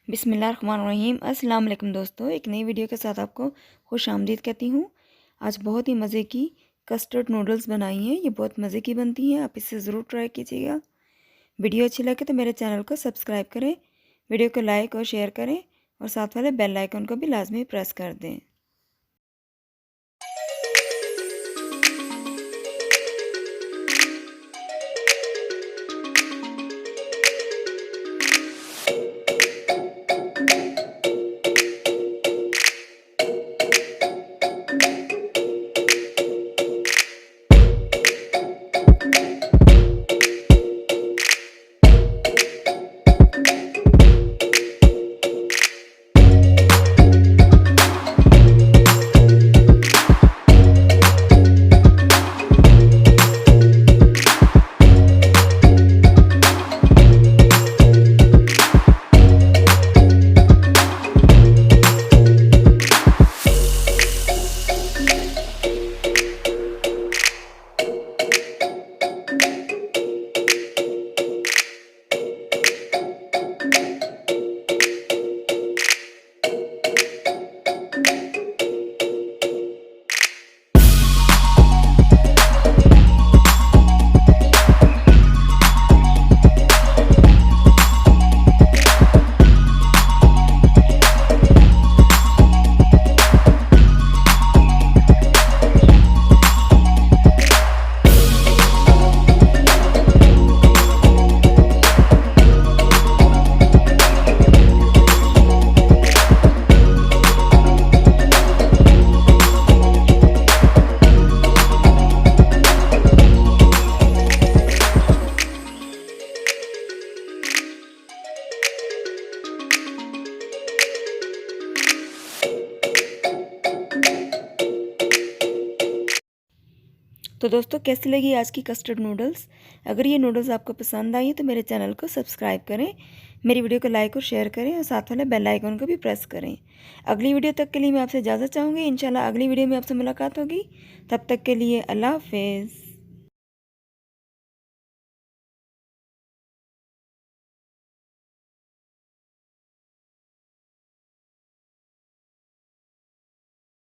बिस्मिल्लाहिर्रहमानिर्रहीम। अस्सलाम वालेकुम दोस्तों, एक नई वीडियो के साथ आपको खुश आमदीद कहती हूँ। आज बहुत ही मज़े की कस्टर्ड नूडल्स बनाई हैं। ये बहुत मज़े की बनती हैं, आप इसे ज़रूर ट्राई कीजिएगा। वीडियो अच्छी लगे तो मेरे चैनल को सब्सक्राइब करें, वीडियो को लाइक और शेयर करें और साथ वाले बेल आइकन को भी लाजमी प्रेस कर दें। तो दोस्तों, कैसी लगी आज की कस्टर्ड नूडल्स? अगर ये नूडल्स आपको पसंद आई तो मेरे चैनल को सब्सक्राइब करें, मेरी वीडियो को लाइक और शेयर करें और साथ वाले बेल आइकन को भी प्रेस करें। अगली वीडियो तक के लिए मैं आपसे इजाज़त चाहूँगी। इंशाल्लाह अगली वीडियो में आपसे मुलाकात होगी। तब तक के लिए अल्लाह हाफ़िज़।